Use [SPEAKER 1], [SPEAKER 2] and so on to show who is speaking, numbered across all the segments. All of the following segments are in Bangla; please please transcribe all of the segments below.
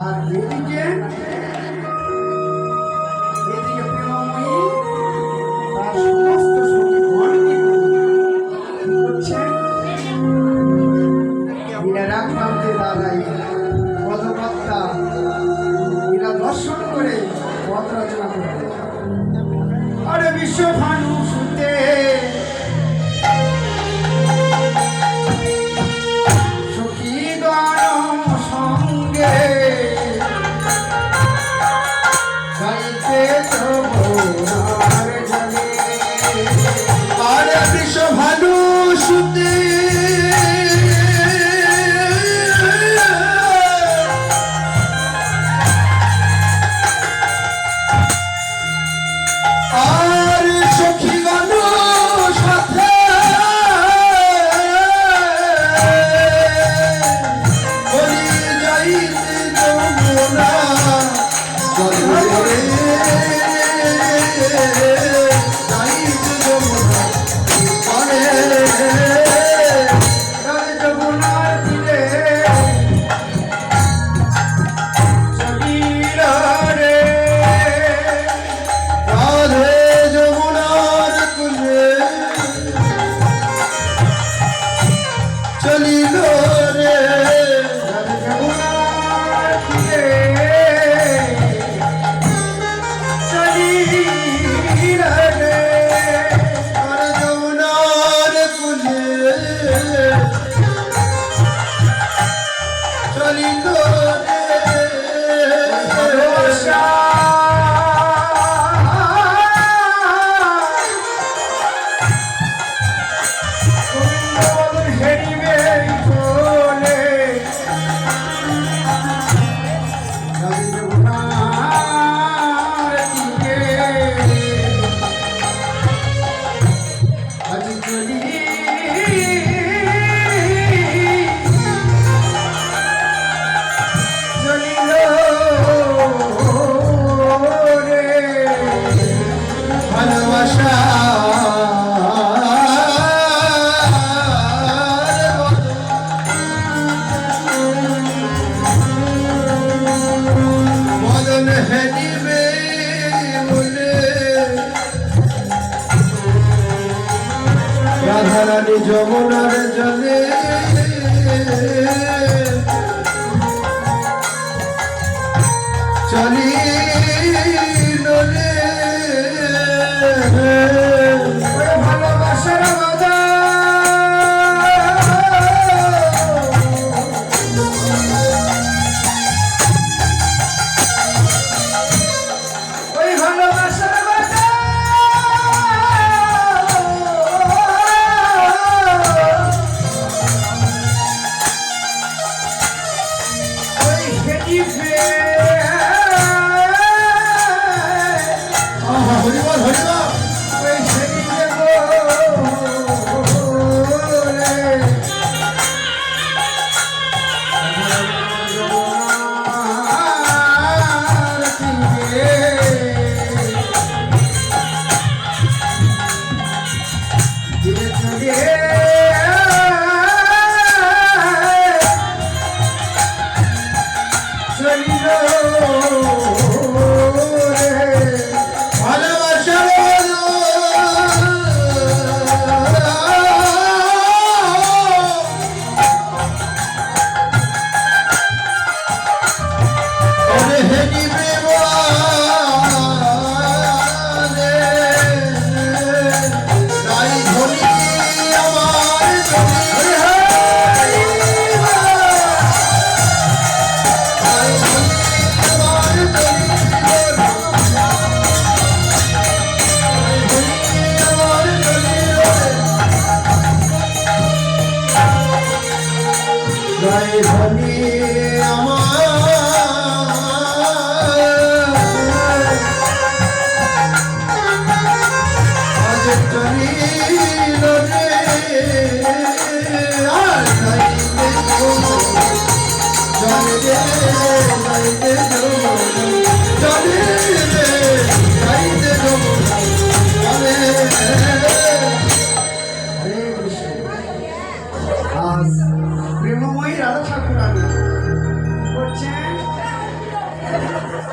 [SPEAKER 1] আর এদিকে প্রেমময়ী তার সমস্ত সখীগণকে করছে এরা প্রান্তে দাঁড়াই পদকর্তা এরা দর্শন করে পথ রচনা করবে। আরে বিশ্বভানু সুতে সখীগণ সঙ্গে গাইতে যমুনার জলে। আরে বিশ্বভানু সুতে রাধারানী যমুনার জলে চলিল রে ভালোবাসার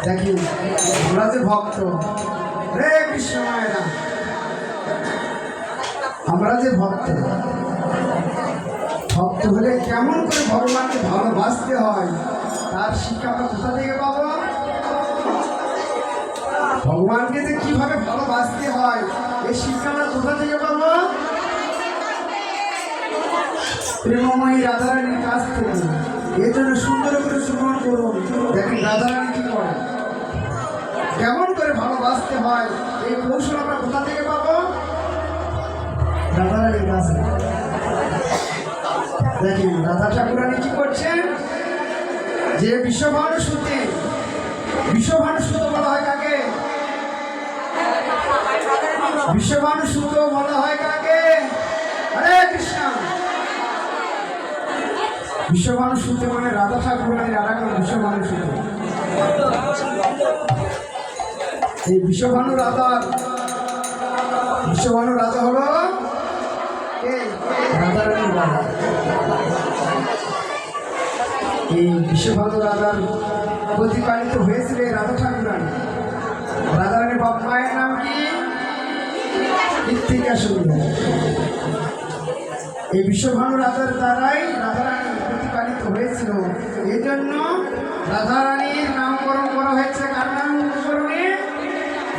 [SPEAKER 1] দেখি আমরা যে ভক্ত, হে কৃষ্ণ মায়েরা, আমরা যে ভক্ত, ভক্ত হলে কেমন করে ভগবানকে ভালোবাসতে হয় তার শিক্ষা আমরা কোথা থেকে পাবো? ভগবানকে যে কিভাবে ভালোবাসতে হয় এই শিক্ষা আমরা কোথা থেকে পাবো? প্রেমময়ী রাধারানীর কাছ থেকে। এর জন্য সুন্দর করে শ্রবণ করুন, দেখেন রাধারানী কি করে, কেমন করে ভালোবাসতে হয় এই কৌশল আমরা কোথা থেকে পাবো? রাধারানীর কাছে। দেখেন রাধা ঠাকুরানী কি করছেন, যে বিশ্বভানু সুতে, বিশ্বভানু সুত বলা হয় কাকে? বিশ্বভানু সুত বলা হয় কাকে? হরে কৃষ্ণ। বিশ্বভানু সুতে মানে রাধা ঠাকুরানী, রাধা বিশ্বভানু সুতে। এই বিশ্বভানু রাধার, বিশ্বভানু রাধা হলো রাধারানীর রাধা। এই বিশ্বভানু রাধার প্রতিপালিত হয়েছিল রাধা ঠাকুরানী। রাধারানীর বাপ মায়ের নাম কি? কৃত্তিকা সুন্দর। এই বিশ্বভানু রাধার দ্বারাই রাধারানী প্রতিপালিত হয়েছিল। এই জন্য রাধারানীর নামকরণ করা হয়েছে কার নামকরণে?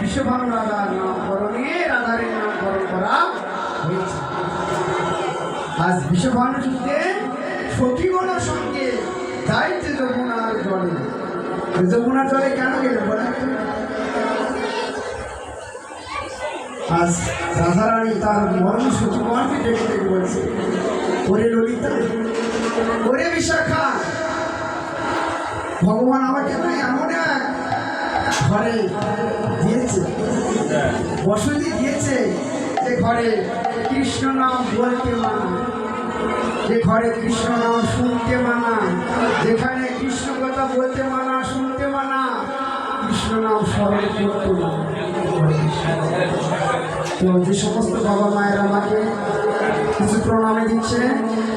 [SPEAKER 1] বিশ্বভানু রাধার নামকরণে রাধারানীর নামকরণ করা হয়েছে। আজ বিশ্বভানু যুদ্ধে সখীগণের সঙ্গে যাইতে যমুনার জলে। যমুনার জলে কেন গেলে বলে? আজ রাধারানী তার মরণ সখীগণকে ডেকে ডেকে বলছে, ওরে ললিতা, ওরে বিশাখা, ভগবান আমাকে না এমন এক ঘরে দিয়েছে, বসতি দিয়েছে, যে ঘরে কৃষ্ণ নাম বলতে মানা, যে ঘরে কৃষ্ণ নাম শুনতে মানা, যেখানে কৃষ্ণ কথা বলতে মানা, শুনতে মানা, কৃষ্ণ নাম স্মরণ করতে মানা। তো যে সমস্ত বাবা মায়ের আমাকে কিছু প্রণামে দিচ্ছে,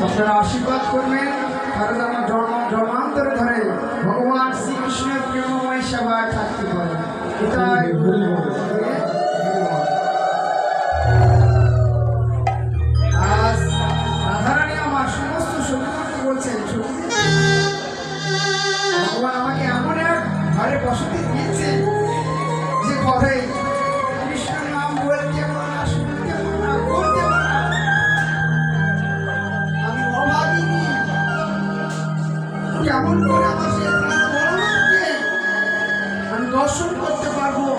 [SPEAKER 1] আপনারা আশীর্বাদ করবেন, কারণ আমার জন্মান্তরে ধরে ভগবান শ্রীকৃষ্ণের প্রেমময় সেবায় থাকতে পারে। এটাই আজ রাধারানী আমার সমস্ত সখীগণকে বলছেন, ভগবান আমাকে এমন এক ঘরে বসতি দিয়েছে, যে ঘরে কৃষ্ণ নাম বলতে মানা, শুনতে মানা, বলতে মানা। আমি অভাগিনী, কেমন করে আমার সে ভগবানকে আমি দর্শন করতে পারবো?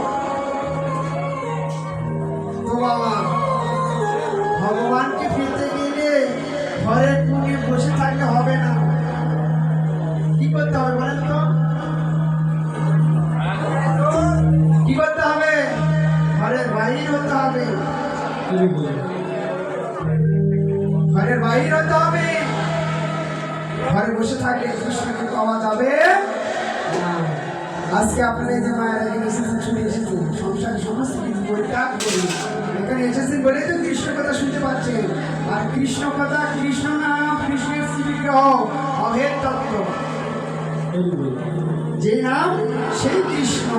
[SPEAKER 1] তো বাবা, ভগবানকে পেতে গেলে ঘরের কোণে বসে থাকলে হবে না। কি করতে হবে বলেন তো? কি করতে হবে? ঘরের বাইরে হতে হবে, ঘরের বাইরে হতে হবে। ঘরে বসে থাকলে কৃষ্ণকে পাওয়া যাবে না। আজকে আপনারা যে মায়ের এখানে এসেছেন, শুনে এসেছেন, সংসারে সমস্ত কিছু পরিত্যাগ করে এখানে এসেছেন বলে তো কৃষ্ণ কথা শুনতে পাচ্ছেন। আর কৃষ্ণ কথা, কৃষ্ণ নাম, কৃষ্ণের শ্রীবিগ্রহ, অভেদ তত্ত্ব, যে নাম সেই কৃষ্ণ।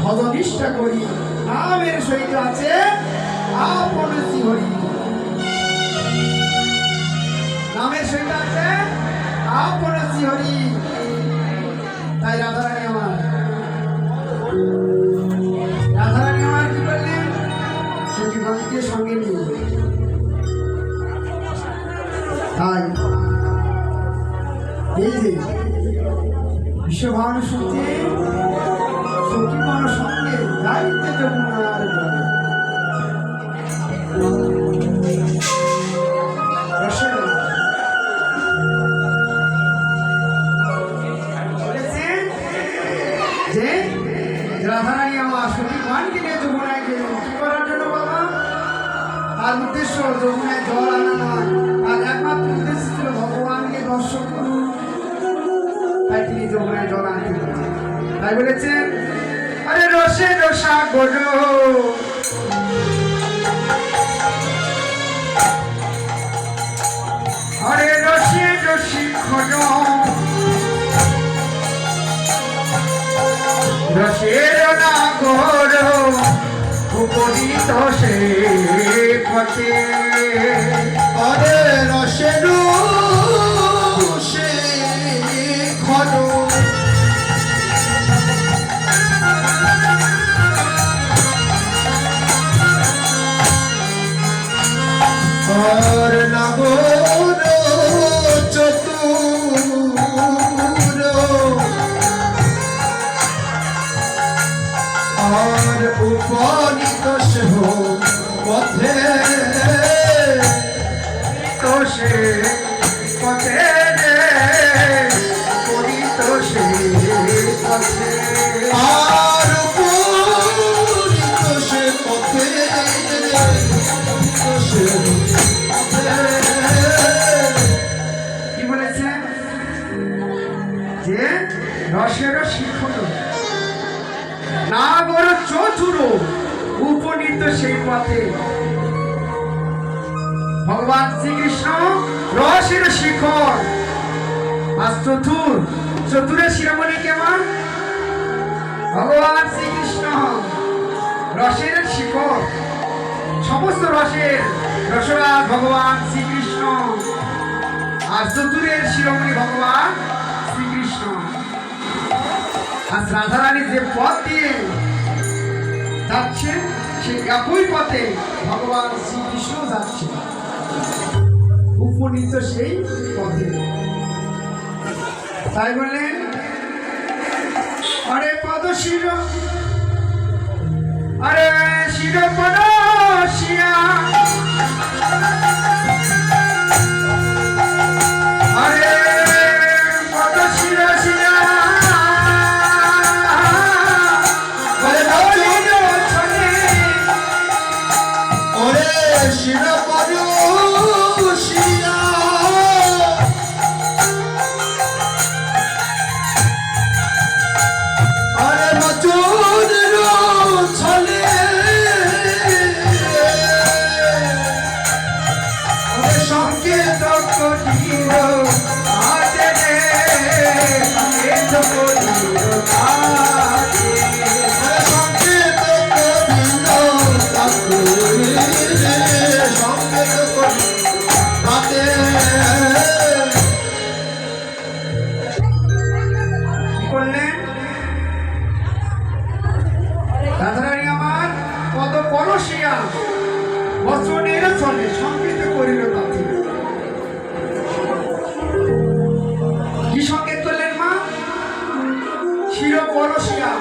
[SPEAKER 1] ভজনিষ্ঠা করি নামের সহিত আছে আপন শ্রীহরি, নামের সহিত আছে আপন শ্রীহরি। তাই রাধারানী আমার, রাধারানী আমার কি করলেন? সখীগণকে সঙ্গে নিয়ে। তাই এই যে বিশ্বভানু সুতে সখীগণ সঙ্গে যাইতে যমুনার জলে। বলেছেন যে রাধারানী আমার সখীগণকে নিয়ে যমুনায় গেলেন। কি করার জন্য বাবা? আর উদ্দেশ্য যমুনায় জল আনা নয়, আর একমাত্র উদ্দেশ্য ছিল ভগবানকে দর্শন করুন। তাই তিনি যমুনায় জল আনতে গেলেন। তাই বলেছেন, আরে রসে রসা গোজো, আরে রসে রসি খোঁজ, রসের নাগর উপনীত সে পথে
[SPEAKER 2] অরে রসের সে ঘন আর নাগর চতুর আর উপনীত সে পথে
[SPEAKER 1] তো সে পথে উপনীত সে পথে
[SPEAKER 2] আর উপনীত সে পথে সে
[SPEAKER 1] কি বলেছে যে রসের শিখর নাগর চতুর উপনীত সেই পথে ভগবান শ্রীকৃষ্ণ রসের শিখর আর চতুরের শিরোমণি কেমন ভগবান শ্রীকৃষ্ণ রসের শিখর সমস্ত রসের রসরাজ ভগবান শ্রীকৃষ্ণ আর চতুরের শিরোমণি ভগবান শ্রীকৃষ্ণ আর রাধারানী যে পথ দিয়ে যাচ্ছে সেই একই পথে ভগবান শ্রীকৃষ্ণ যাচ্ছে উপনীত সেই পথে তাই বললেন আরে পদ শির আরে শির পদ শিয়া আরে পদ শির শিয়া
[SPEAKER 2] ওরে শিরপদ শিয়া আরে নচুর ছলে
[SPEAKER 1] ওরে সংকেত করিল আজে রে সংকেত করিল আজে
[SPEAKER 2] সংকেত করিল সংকেত করিল তাতে
[SPEAKER 1] কি করলেন রাধারানী আমার কত পরশিয়া বচনের চলে সংকেত করিল তাতে কি সংকেত করলেন মা শির পরশিয়া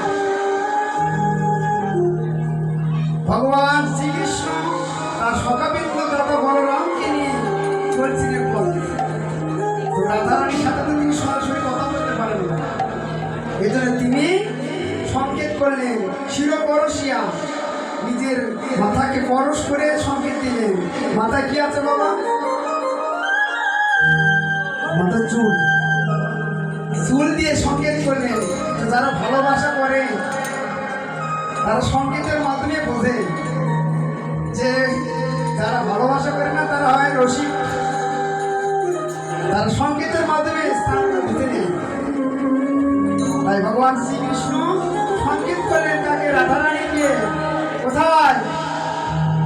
[SPEAKER 1] ভগবান শ্রীকৃষ্ণ তার সখাবিন্দু দাদা বলরামকে নিয়ে চলছিলেন বলতে তো রাধারানীর সাথে তো তিনি সরাসরি কথা বলতে পারেন না এজন্য তিনি সংকেত করলেন শির পরশিয়া নিজের মাথাকে পরশ করে সংকেত দিলেন মাথা কি আছে বাবা মাথা চুল চুল দিয়ে সংকেত করলেন তো যারা ভালোবাসা করে তারা সংকেতের মাধ্যমে বোঝে যে যারা ভালোবাসা করে না তারা হয় রসিক তারা সংকেতের মাধ্যমে স্থানটা বুঝে নেই তাই ভগবান শ্রীকৃষ্ণ সংকেত করলেন তাকে রাধারানীকে কোথায়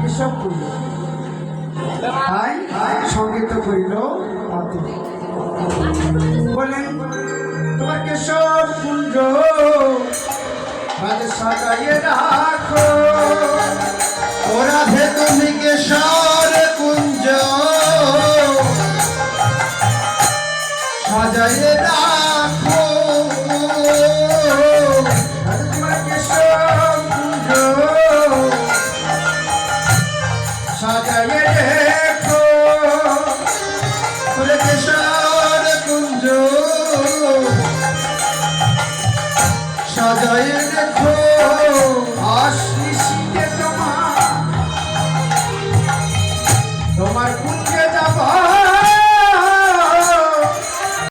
[SPEAKER 1] কেশবপুর তাই সংকেত করিল বললেন তোমার কেশব কুঞ্জ রাজে সাজাইয়ে রাখো
[SPEAKER 2] ও রাধে তুমি কেশর কুঞ্জ সাজাইয়ে রাখো
[SPEAKER 1] রাজে তোমার কেশব কুঞ্জ সাজাইয়ে রেখো
[SPEAKER 2] ওরে কেশর কুঞ্জ সাজাইয়ে রেখো
[SPEAKER 1] আশিস